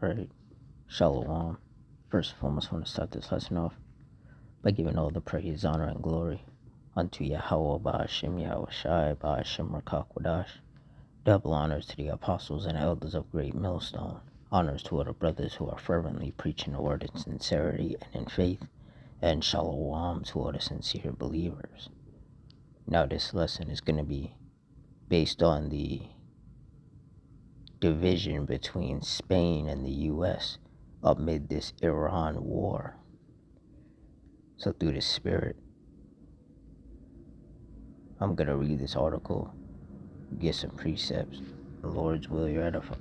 Alright, Shalom. First and foremost, I want to start this lesson off by giving all the praise, honor, and glory unto Yahweh Ba'ashem Yahweh Shai Ba'ashem Rakakwadash. Double honors to the apostles and elders of Great Millstone. Honors to other brothers who are fervently preaching the word in sincerity and in faith. And Shalom to all the sincere believers. Now this lesson is going to be based on the division between Spain and the U.S. amid this Iran war. So through the spirit, I'm going to read this article, get some precepts. The Lord's will, you're edified.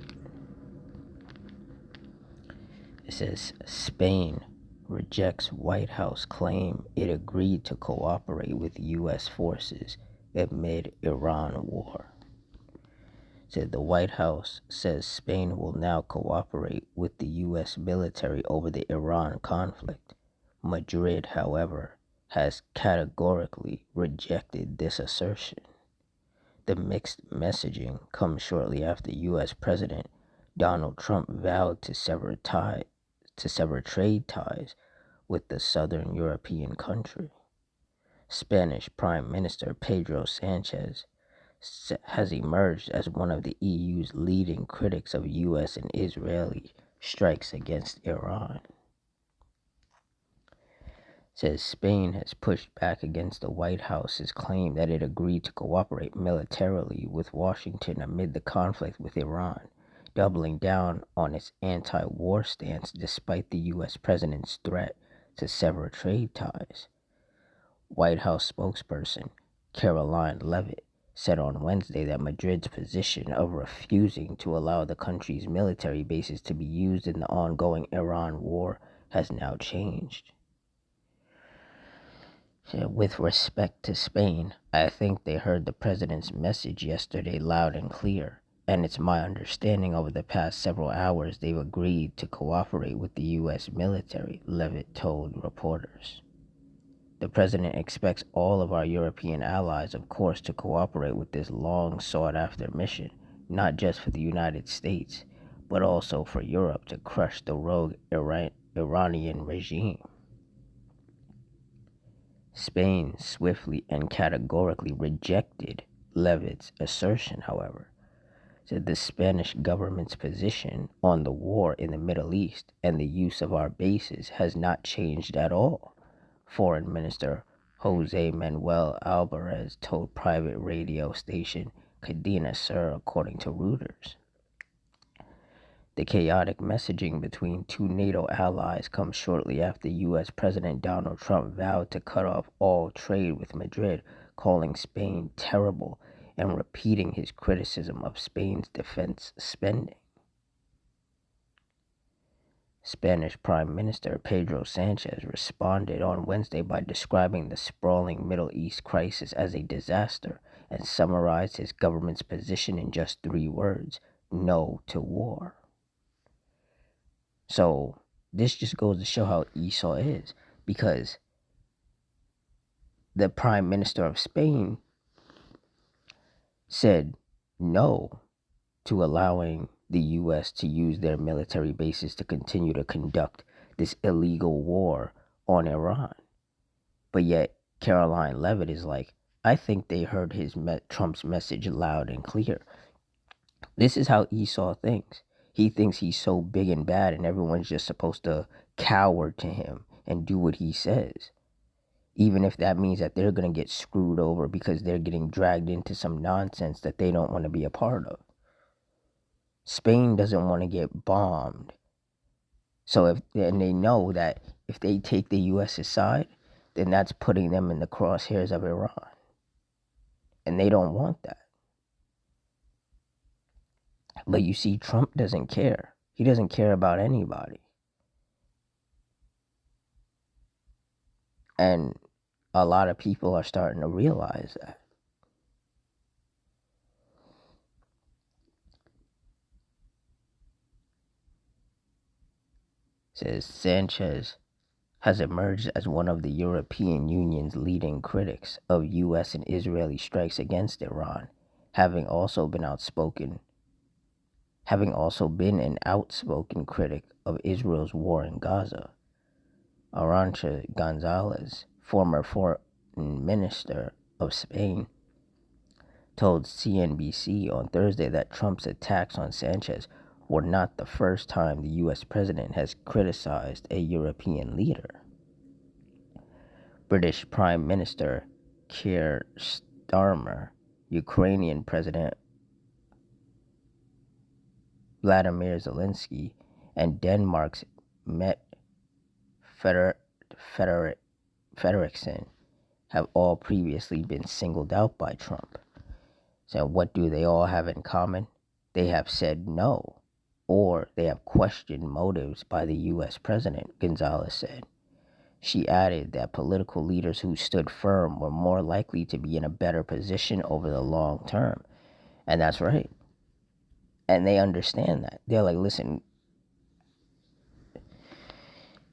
It says, Spain rejects White House claim it agreed to cooperate with U.S. forces amid Iran war. Said the White House says Spain will now cooperate with the U.S. military over the Iran conflict. Madrid, however, has categorically rejected this assertion. The mixed messaging comes shortly after U.S. President Donald Trump vowed to sever trade ties with the southern European country. Spanish Prime Minister Pedro Sanchez has emerged as one of the EU's leading critics of U.S. and Israeli strikes against Iran. Says Spain has pushed back against the White House's claim that it agreed to cooperate militarily with Washington amid the conflict with Iran, doubling down on its anti-war stance despite the U.S. president's threat to sever trade ties. White House spokesperson Caroline Leavitt said on Wednesday that Madrid's position of refusing to allow the country's military bases to be used in the ongoing Iran war has now changed. With respect to Spain, I think they heard the president's message yesterday loud and clear, and it's my understanding over the past several hours they've agreed to cooperate with the U.S. military, Leavitt told reporters. The president expects all of our European allies, of course, to cooperate with this long sought-after mission, not just for the United States, but also for Europe to crush the rogue Iranian regime. Spain swiftly and categorically rejected Leavitt's assertion, however. Said the Spanish government's position on the war in the Middle East and the use of our bases has not changed at all. Foreign Minister Jose Manuel Alvarez told private radio station Cadena Ser, according to Reuters. The chaotic messaging between two NATO allies comes shortly after U.S. President Donald Trump vowed to cut off all trade with Madrid, calling Spain terrible and repeating his criticism of Spain's defense spending. Spanish Prime Minister Pedro Sanchez responded on Wednesday by describing the sprawling Middle East crisis as a disaster and summarized his government's position in just 3 words: no to war. So this just goes to show how Esau is, because the Prime Minister of Spain said no to allowing the U.S. to use their military bases to continue to conduct this illegal war on Iran. But yet, Caroline Leavitt is like, I think they heard Trump's message loud and clear. This is how Esau thinks. He thinks he's so big and bad and everyone's just supposed to cower to him and do what he says. Even if that means that they're going to get screwed over because they're getting dragged into some nonsense that they don't want to be a part of. Spain doesn't want to get bombed. And they know that if they take the U.S.'s side, then that's putting them in the crosshairs of Iran. And they don't want that. But you see, Trump doesn't care. He doesn't care about anybody. And a lot of people are starting to realize that. Says Sanchez has emerged as one of the European Union's leading critics of U.S. and Israeli strikes against Iran, having also been outspoken having also been an outspoken critic of Israel's war in Gaza. Arantxa Gonzalez, former foreign minister of Spain, told CNBC on Thursday that Trump's attacks on Sanchez were not the first time the U.S. president has criticized a European leader. British Prime Minister Keir Starmer, Ukrainian President Vladimir Zelensky, and Denmark's Mette Frederiksen have all previously been singled out by Trump. So what do they all have in common? They have said no, or they have questioned motives by the U.S. president, Gonzalez said. She added that political leaders who stood firm were more likely to be in a better position over the long term. And that's right. And they understand that. They're like, listen,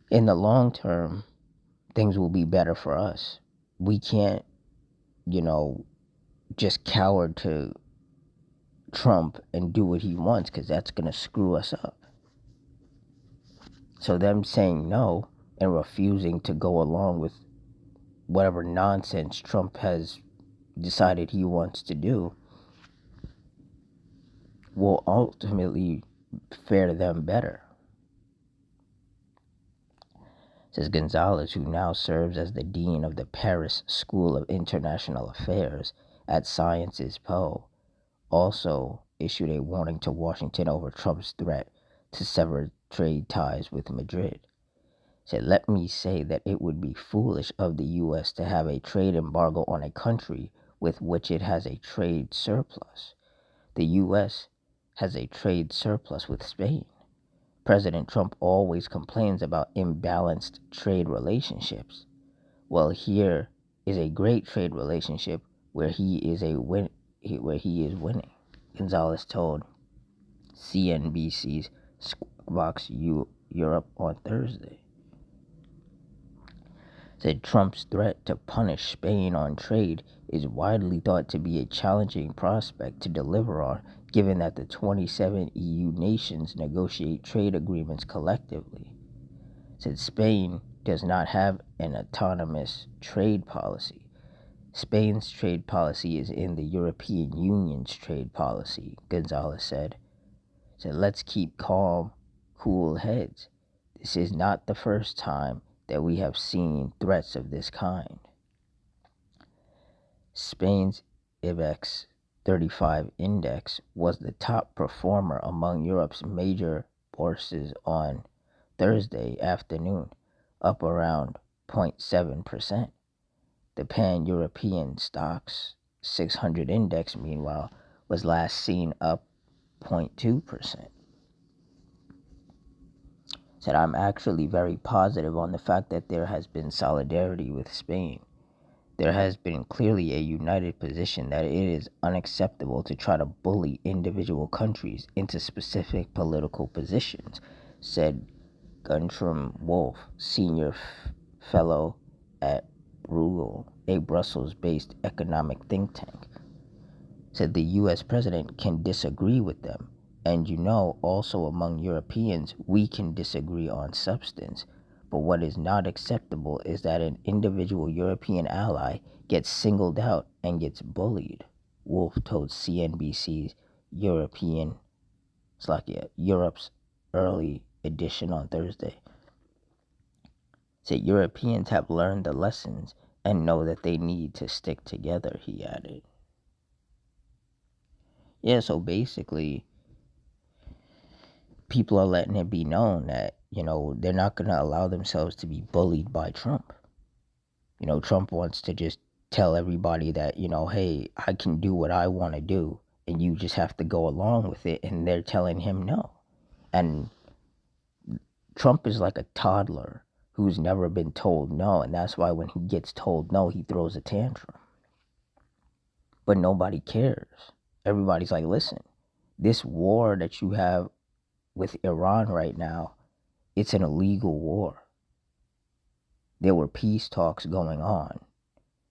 in the long term, things will be better for us. We can't, just cower to Trump and do what he wants, because that's going to screw us up. So them saying no and refusing to go along with whatever nonsense Trump has decided he wants to do will ultimately fare them better. Says Gonzalez, who now serves as the dean of the Paris School of International Affairs at Sciences Po, also issued a warning to Washington over Trump's threat to sever trade ties with Madrid. Said, let me say that it would be foolish of the U.S. to have a trade embargo on a country with which it has a trade surplus. The U.S. has a trade surplus with Spain. President Trump always complains about imbalanced trade relationships. Well, here is a great trade relationship where he is winning, Gonzalez told CNBC's Fox Europe on Thursday. Said Trump's threat to punish Spain on trade is widely thought to be a challenging prospect to deliver on, given that the 27 EU nations negotiate trade agreements collectively. Said Spain does not have an autonomous trade policy. Spain's trade policy is in the European Union's trade policy, Gonzalez said. Said, let's keep calm, cool heads. This is not the first time that we have seen threats of this kind. Spain's IBEX 35 index was the top performer among Europe's major bourses on Thursday afternoon, up around 0.7%. The Pan-European Stocks 600 index, meanwhile, was last seen up 0.2%. Said, I'm actually very positive on the fact that there has been solidarity with Spain. There has been clearly a united position that it is unacceptable to try to bully individual countries into specific political positions, said Guntram Wolff, senior fellow at Bruegel, a Brussels-based economic think tank. Said the U.S. president can disagree with them. And also among Europeans, we can disagree on substance. But what is not acceptable is that an individual European ally gets singled out and gets bullied, Wolff told CNBC's Europe's early edition on Thursday. Said Europeans have learned the lessons and know that they need to stick together, he added. Yeah, so basically, people are letting it be known that, they're not going to allow themselves to be bullied by Trump. Trump wants to just tell everybody that, hey, I can do what I want to do, and you just have to go along with it, and they're telling him no. And Trump is like a toddler who's never been told no, and that's why when he gets told no, he throws a tantrum. But nobody cares. Everybody's like, listen, this war that you have with Iran right now, it's an illegal war. There were peace talks going on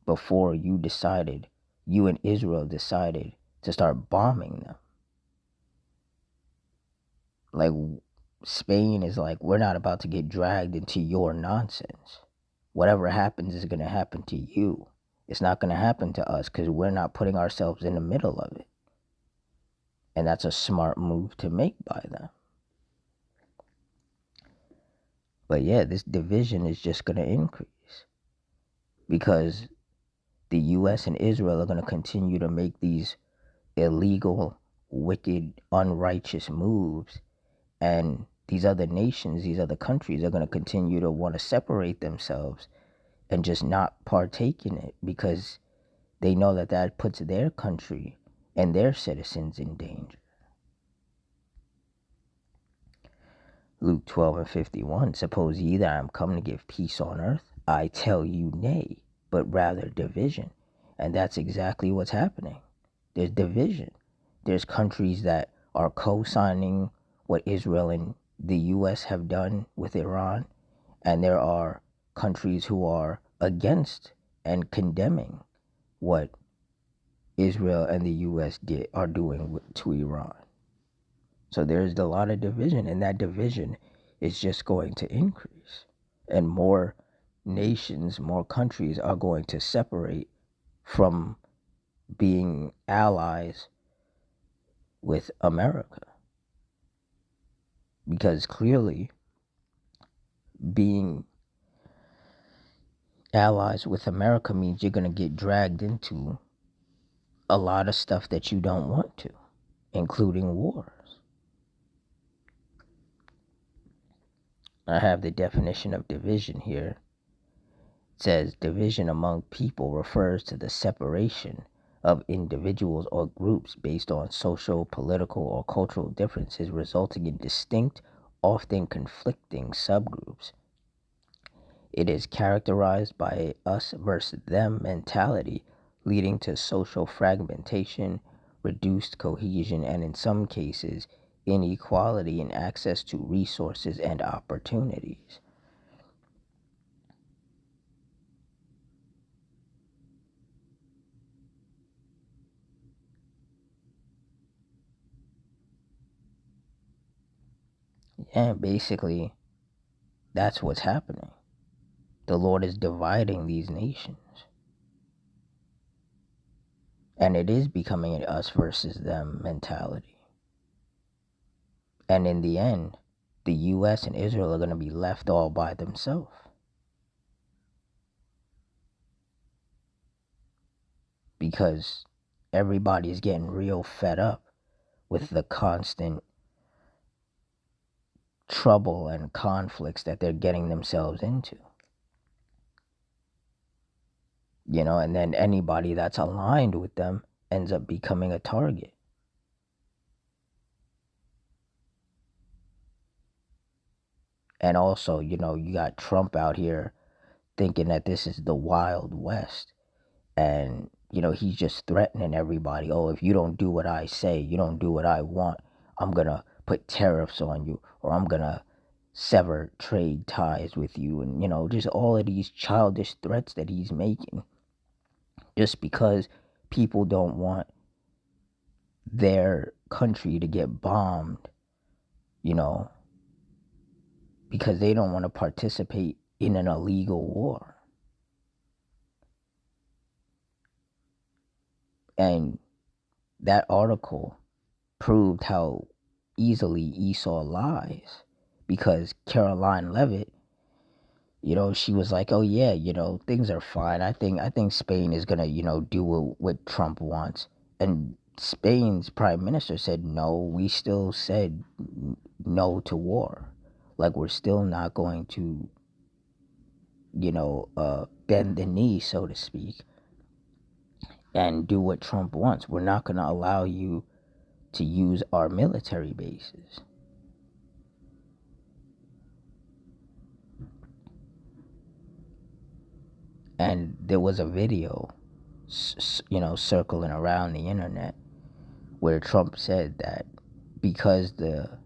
before you and Israel decided to start bombing them. Like, Spain is like, we're not about to get dragged into your nonsense. Whatever happens is going to happen to you. It's not going to happen to us because we're not putting ourselves in the middle of it. And that's a smart move to make by them. But yeah, this division is just going to increase because the US and Israel are going to continue to make these illegal, wicked, unrighteous moves. And these other nations, these other countries are going to continue to want to separate themselves and just not partake in it because they know that that puts their country and their citizens in danger. Luke 12:51, suppose ye that I am come to give peace on earth? I tell you nay, but rather division. And that's exactly what's happening. There's division. There's countries that are co-signing what Israel and the US have done with Iran, and there are countries who are against and condemning what Israel and the US are doing to Iran. So there's a lot of division, and that division is just going to increase. And more nations, more countries are going to separate from being allies with America. Because clearly, being allies with America means you're going to get dragged into a lot of stuff that you don't want to, including wars. I have the definition of division here. It says division among people refers to the separation of individuals or groups based on social, political, or cultural differences, resulting in distinct, often conflicting subgroups. It is characterized by a us versus them mentality, leading to social fragmentation, reduced cohesion, and in some cases, inequality in access to resources and opportunities. And basically, that's what's happening. The Lord is dividing these nations. And it is becoming an us versus them mentality. And in the end, the US and Israel are going to be left all by themselves. Because everybody is getting real fed up with the constant trouble and conflicts that they're getting themselves into. And then anybody that's aligned with them ends up becoming a target. And also, you got Trump out here thinking that this is the Wild West. And, he's just threatening everybody. Oh, if you don't do what I say, you don't do what I want, I'm going to put tariffs on you, or I'm going to sever trade ties with you. And, just all of these childish threats that he's making. Just because people don't want their country to get bombed, because they don't want to participate in an illegal war. And that article proved how easily Esau lies, because Caroline Levitt, she was like, oh yeah, things are fine. I think Spain is gonna, do what Trump wants. And Spain's prime minister said, no, we still said no to war. Like, we're still not going to, bend the knee, so to speak, and do what Trump wants. We're not going to allow you to use our military bases. And there was a video, circling around the internet where Trump said that because the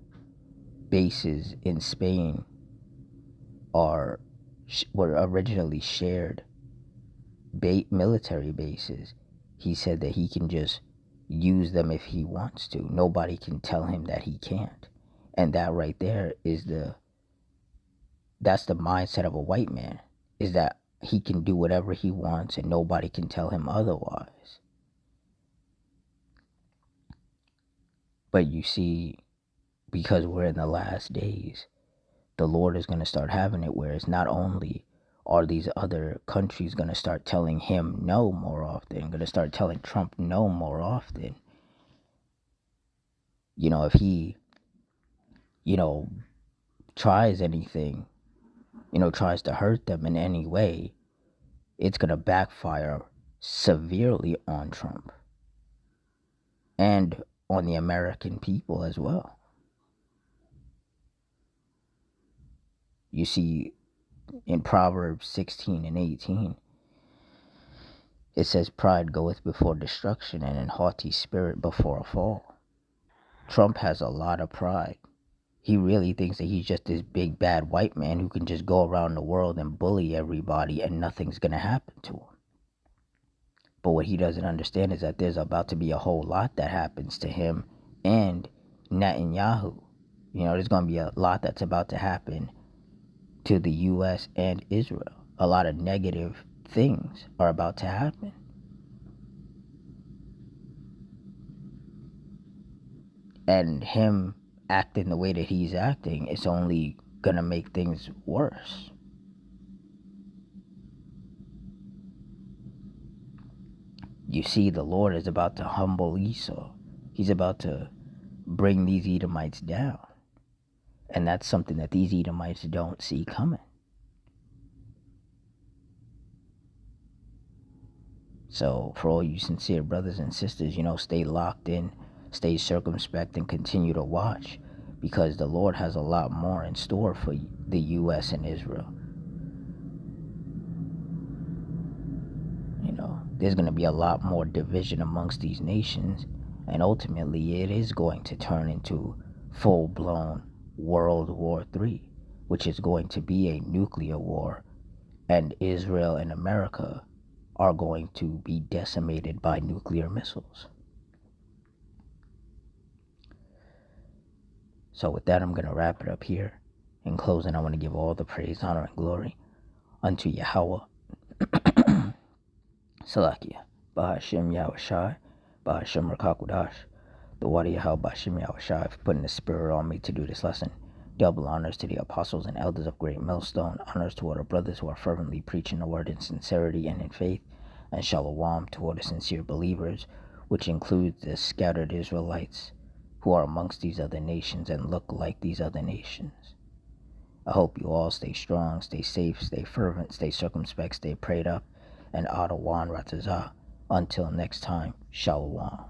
bases in Spain were originally shared military bases, he said that he can just use them if he wants to. Nobody can tell him that he can't. And that right there is that's the mindset of a white man, is that he can do whatever he wants and nobody can tell him otherwise. But you see, because we're in the last days, the Lord is going to start having it where it's not only are these other countries going to start telling him no more often, going to start telling Trump no more often. If he, tries anything, tries to hurt them in any way, it's going to backfire severely on Trump and on the American people as well. You see, in Proverbs 16 and 18, it says, pride goeth before destruction, and an haughty spirit before a fall. Trump has a lot of pride. He really thinks that he's just this big bad white man who can just go around the world and bully everybody and nothing's going to happen to him. But what he doesn't understand is that there's about to be a whole lot that happens to him and Netanyahu. There's going to be a lot that's about to happen to the U.S. and Israel. A lot of negative things are about to happen. And him acting the way that he's acting is only going to make things worse. You see, the Lord is about to humble Esau. He's about to bring these Edomites down. And that's something that these Edomites don't see coming. So for all you sincere brothers and sisters, stay locked in, stay circumspect, and continue to watch, because the Lord has a lot more in store for the U.S. and Israel. There's going to be a lot more division amongst these nations, and ultimately it is going to turn into full-blown World War III, which is going to be a nuclear war, and Israel and America are going to be decimated by nuclear missiles. So with that, I'm going to wrap it up here. In closing, I want to give all the praise, honor, and glory unto Yahweh, Salakia, Bahashem Yahushai, Bahashem Rakakudash, the Wadi Yahweh Bahashem Yahushai, for putting the spirit on me to do this lesson. Double honors to the apostles and elders of Great Millstone, honors to all the brothers who are fervently preaching the word in sincerity and in faith, and shalom to all the sincere believers, which includes the scattered Israelites who are amongst these other nations and look like these other nations. I hope you all stay strong, stay safe, stay fervent, stay circumspect, stay prayed up, and Adawan Ratazah. Until next time, shalom.